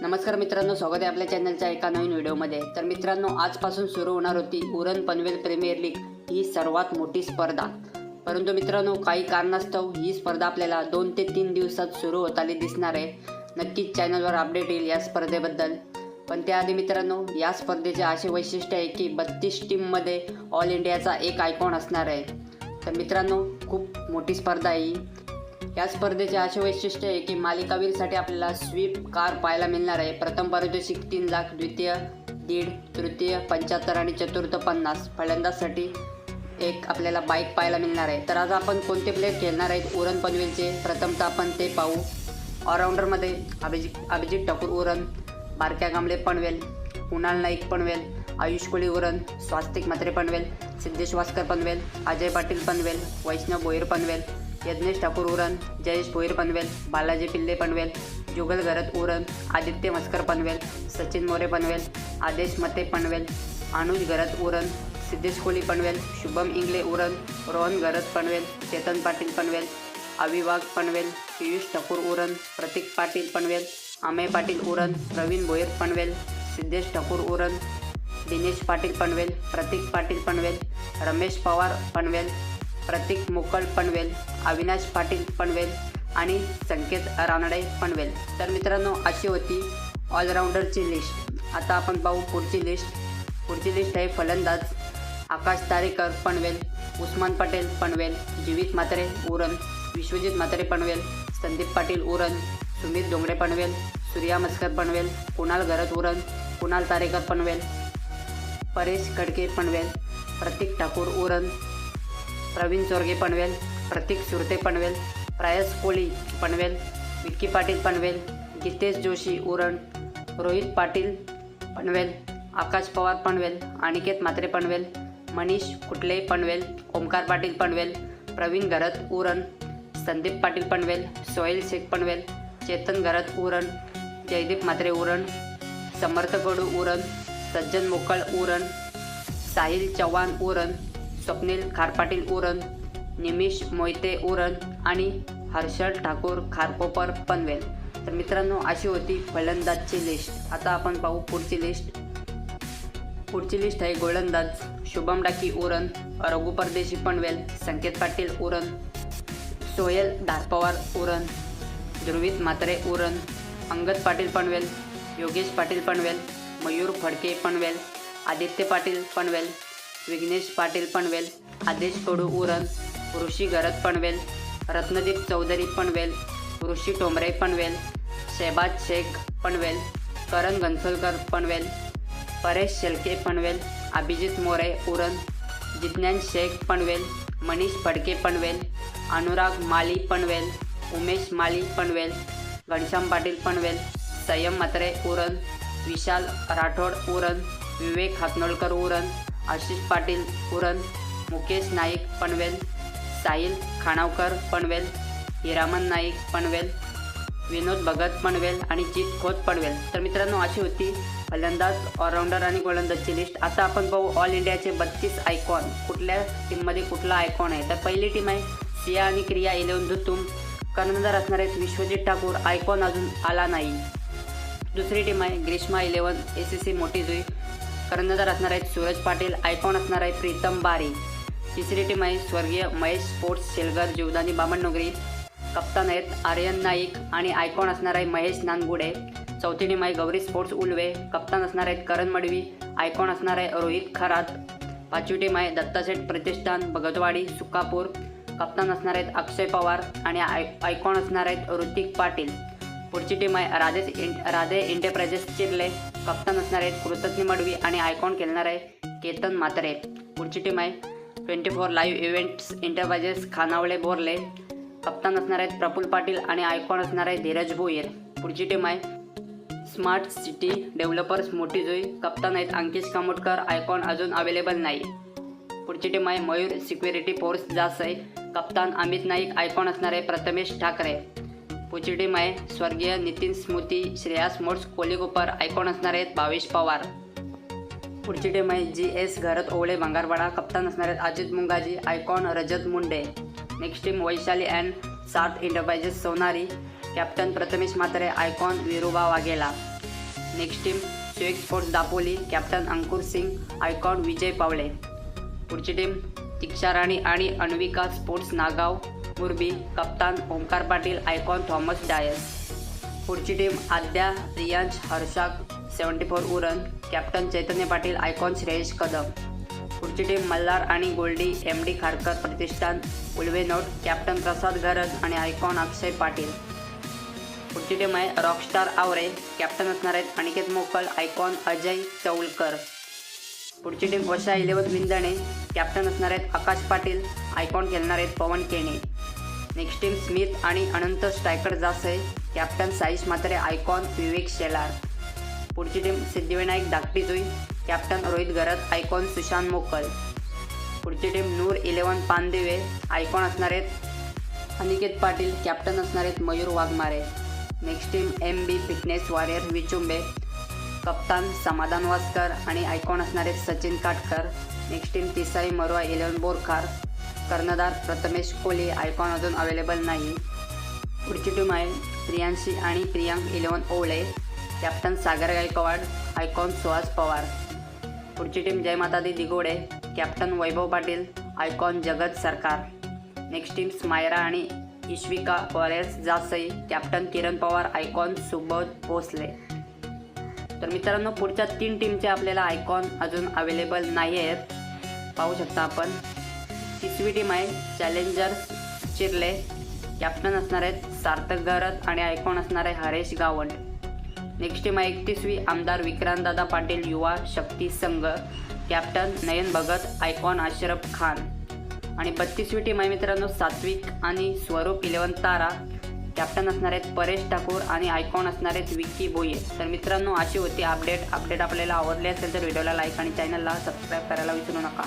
नमस्कार मित्रांनो, स्वागत आहे आपल्या चॅनलच्या एका नवीन व्हिडिओमध्ये। तर मित्रांनो, आजपासून सुरू होणार होती उरण पनवेल प्रीमियर लीग ही सर्वात मोठी स्पर्धा। परंतु मित्रांनो, काही कारणास्तव ही स्पर्धा आपल्याला 2 ते 3 दिवसात सुरू होताना दिसणार आहे। नक्कीच चॅनलवर अपडेट येईल या स्पर्धेबद्दल। पण त्याआधी मित्रांनो, या स्पर्धेचे असे वैशिष्ट्य आहे की 32 टीममध्ये ऑल इंडियाचा एक आयकॉन असणार आहे। तर मित्रांनो, खूप मोठी स्पर्धा आहे ही। या स्पर्धेचे असे वैशिष्ट्य आहे की मालिकावीरसाठी आपल्याला स्वीप कार पाहायला मिळणार आहे। प्रथम पारितोषिक 3 लाख, द्वितीय 1.5, तृतीय 75 आणि चतुर्थ 50। फलंदाजसाठी एक आपल्याला बाईक पाहायला मिळणार आहे। तर आज आपण कोणते प्लेयर खेळणार आहेत उरण पनवेलचे, प्रथमतः आपण ते पाहू। ऑलराऊंडरमध्ये अभिजित ठाकूर उरण, बारक्या कांबळे पनवेल, कुणाल नाईक पनवेल, आयुष कोळी उरण, स्वास्तिक म्हात्रे पनवेल, सिद्धेश वास्कर पनवेल, अजय पाटील पनवेल, वैष्णव भोईर पनवेल, यज्ञेश ठाकूर उरण, जयेश भोईर पनवेल, बालाजी पिल्ले पनवेल, जुगल गरत उरण, आदित्य मस्कर पनवेल, सचिन मोरे पनवेल, आदेश मते पनवेल, अनुज गरत उरण, सिद्धेश कोली पनवेल, शुभम इंगले उरण, रोहन गरत पनवेल, चेतन पाटील पनवेल, अविवाग पनवेल, पियुष ठाकूर उरण, प्रतीक पाटील पनवेल, अमेय पाटील उरण, प्रवीण भोईर पनवेल, सिद्धेश ठाकूर उरण, दिनेश पाटील पनवेल, प्रतीक पाटील पनवेल, रमेश पवार पनवेल, प्रतीक मोकळ पनवेल, अविनाश पाटील पनवेल आणि संकेत रानडे पनवेल। तर मित्रांनो, अशी होती ऑलराऊंडरची लिस्ट। आता आपण पाहू पुढची लिस्ट आहे फलंदाज आकाश तारेकर पनवेल, उस्मान पटेल पनवेल, जीवित म्हात्रे उरण, विश्वजित म्हात्रे पनवेल, संदीप पाटील उरण, सुमित डोंगरे पनवेल, सूर्या मस्कर पनवेल, कुणाल गरत उरण, कुणाल तारेकर पनवेल, परेश खडके पनवेल, प्रतीक ठाकूर उरण, प्रवीण चोरगे पनवेल, प्रतीक सुरते पनवेल, प्रयास कोळी पनवेल, विक्की पाटील पनवेल, जितेश जोशी उरण, रोहित पाटील पनवेल, आकाश पवार पनवेल, अनिकेत म्हात्रे पनवेल, मनीष कुटले पनवेल, ओमकार पाटील पनवेल, प्रवीण गरत उरण, संदीप पाटील पनवेल, सोहेल शेख पनवेल, चेतन गरत उरण, जयदीप म्हात्रे उरण, समर्थ कडू उरण, सज्जन मोकळ उरण, साहिल चव्हाण उरण, स्वप्नील खारपाटील उरण, निमिष मोहिते उरण आणि हर्षल ठाकूर खारकोपर पनवेल। तर मित्रांनो, अशी होती फलंदाजची लिस्ट। आता आपण पाहू पुढची लिस्ट आहे गोलंदाज शुभम डाकी उरण, रघु परदेशी पनवेल, संकेत पाटील उरण, सोहेल धारपवार उरण, ध्रुवित म्हात्रे उरण, अंगद पाटील पनवेल, योगेश पाटील पनवेल, मयूर फडके पनवेल, आदित्य पाटील पनवेल, विघ्नेश पाटील पनवेल, आदेश कडू उरण, ऋषी गरत पनवेल, रत्नदीप चौधरी पनवेल, ऋषी टोंबरे पनवेल, शहबाज शेख पनवेल, करण घनसोलकर पनवेल, परेश शेलके पनवेल, अभिजित मोरे उरण, जिज्ञान शेख पनवेल, मनीष फडके पनवेल, अनुराग माली पनवेल, उमेश माली पनवेल, घनश्याम पाटील पनवेल, संयम म्हात्रे उरण, विशाल राठोड उरण, विवेक हातनोळकर उरण, आशिष पाटील उरण, मुकेश नाईक पनवेल, साहिल खानावकर पनवेल, हिरामन नाईक पनवेल, विनोद भगत पनवेल आणि जीत खोत पनवेल। तर मित्रांनो, अशी होती फलंदाज, ऑलराऊंडर आणि गोलंदाजची लिस्ट। आता आपण पाहू ऑल इंडियाचे 32 आयकॉन, कुठल्या टीममध्ये कुठला आयकॉन आहे। तर पहिली टीम आहे सिया आणि क्रिया 11 धुतुम, कर्णधार असणार आहेत विश्वजित ठाकूर, आयकॉन अजून आला नाही। दुसरी टीम आहे ग्रीष्मा 11 ACC मोठी जुई, कर्णधार असणार आहेत सूरज पाटील, आयकॉन असणार आहे प्रीतम बारी। तिसरी टीम आहे स्वर्गीय महेश स्पोर्ट्स शेलगर जीवदानी बामणनगरी, कप्तान आहेत आर्यन नाईक आणि आयकॉन असणार आहे महेश नानगुडे। चौथी टीम आहे गौरी स्पोर्ट्स उल्वे, कप्तान असणार आहेत करण मडवी, आयकॉन असणार आहे रोहित खरात। पाचवी टीम आहे दत्ताशेठ प्रतिष्ठान भगतवाडी सुकापूर, कप्तान असणार आहेत अक्षय पवार आणि आयकॉन असणार आहेत ऋतिक पाटील। पुढची टीम आहे राधे एंटरप्राइजेस चिर्ले, कप्तान असणार आहेत कृतज्ञ मडवी आणि आयकॉन खेळणार आहे केतन म्हात्रे। पुढची टीम आहे 24 लाईव्ह इव्हेंट्स एंटरप्राइजेस खानावळे बोरले, कप्तान असणार आहेत प्रफुल्ल पाटील आणि आयकॉन असणार आहे धीरज भोईर। पुढची टीम आहे स्मार्ट सिटी डेव्हलपर्स मोठी जुई, कप्तान आहेत अंकिश कामोटकर, आयकॉन अजून अवेलेबल नाही। पुढची टीम आहे मयूर सिक्युरिटी फोर्स जासई, कप्तान अमित नाईक, आयकॉन असणार आहे प्रथमेश ठाकरे। पुढची टीम आहे स्वर्गीय नितीन स्मृती श्रेयास मोड्स कोलीकोपर, आयकॉन असणार आहेत भावेश पवार। पुढची टीम आहे GS घरत ओवळे भंगारवाडा, कप्तान असणार आहेत Ajit Mungaji, icon Rajat Munde. Next team Vaishali and Sarth enterprises Sonari, captain Prathamesh Mhatre, icon Viruba Waghela. Next team swag sports Dapoli, captain Ankur Singh, icon Vijay Pawale. पुढची टीम दीक्षा राणी आणि अन्विका स्पोर्ट्स नागाव मुरबी, कप्तान ओमकार पाटील, आयकॉन थॉमस डायस. पुढची टीम आद्या रियांश हर्षाक 74 उरण, कॅप्टन चैतन्य पाटील, आयकॉन श्रेयश कदम. पुढची टीम मल्हार आणि गोल्डी MD खारकर प्रतिष्ठान उल्वेनोट, कॅप्टन प्रसाद गरज आणि आयकॉन अक्षय पाटील. पुढची टीम आहे रॉकस्टार आवरे, कॅप्टन असणार आहेत अनिकेत मोकल, आयकॉन अजय चौलकर. पुढची टीम वशा 11 विंदणे, कॅप्टन असणार आहेत आकाश पाटील, आयकॉन खेळणार आहेत Pawan Kene. Next team Smith आणि Anant striker Jasai, captain Saish Mhatre, icon Vivek Shelar. पुढची टीम सिद्धिविनायक धाकटी जुई, कॅप्टन रोहित गरज, आयकॉन सुशांत मोकल. पुढची टीम नूर 11 पानदिवे, आयकॉन असणार आहेत अनिकेत पाटील, कॅप्टन असणार आहेत Mayur Waghmare. Next team MB fitness warrior Vichumbe, कप्तान समाधान वास्कर आणि आयकॉन असणार आहेत सचिन काटकर. नेक्स्ट टीम तिसाई मरुआ 11 बोरखार, कर्णधार प्रथमेश कोहली, आयकॉन अजून अवेलेबल नाही. पुढची टीम आहे प्रियांशी आणि प्रियांक 11 ओवळे, कॅप्टन सागर गायकवाड, आयकॉन सुहास पवार. पुढची टीम जय माता दी दिगोडे, कॅप्टन वैभव पाटील, आयकॉन जगत सरकार. नेक्स्ट टीम स्मायरा आणि इश्विका वॉरियर्स जासई, कॅप्टन किरण पवार, आयकॉन सुबोध भोसले. तर मित्रांनो पुढच्या 3 टीमचे आपल्याला आयकॉन अजून अवेलेबल नाही आहेत. पाहू शकता आपण. 30वी टीम आहे चॅलेंजर्स चिर्ले, कॅप्टन असणार आहेत सार्थक गरज आणि आयकॉन असणार आहे हरेश गावंड. नेक्स्ट टीम आहे 31वी आमदार विक्रांतदादा पाटील युवा शक्ती संघ, कॅप्टन नयन भगत, आयकॉन अशरफ खान. आणि 32वी टीम आहे मित्रांनो सात्विक आणि स्वरूप 11 तारा, कॅप्टन असणार आहेत परेश ठाकूर आणि आयकॉन असणार आहेत विक्की बोये. तर मित्रांनो अशी होती अपडेट आपल्याला आवडली असेल तर व्हिडिओला लाईक आणि चॅनलला सबस्क्राईब करायला विसरू नका.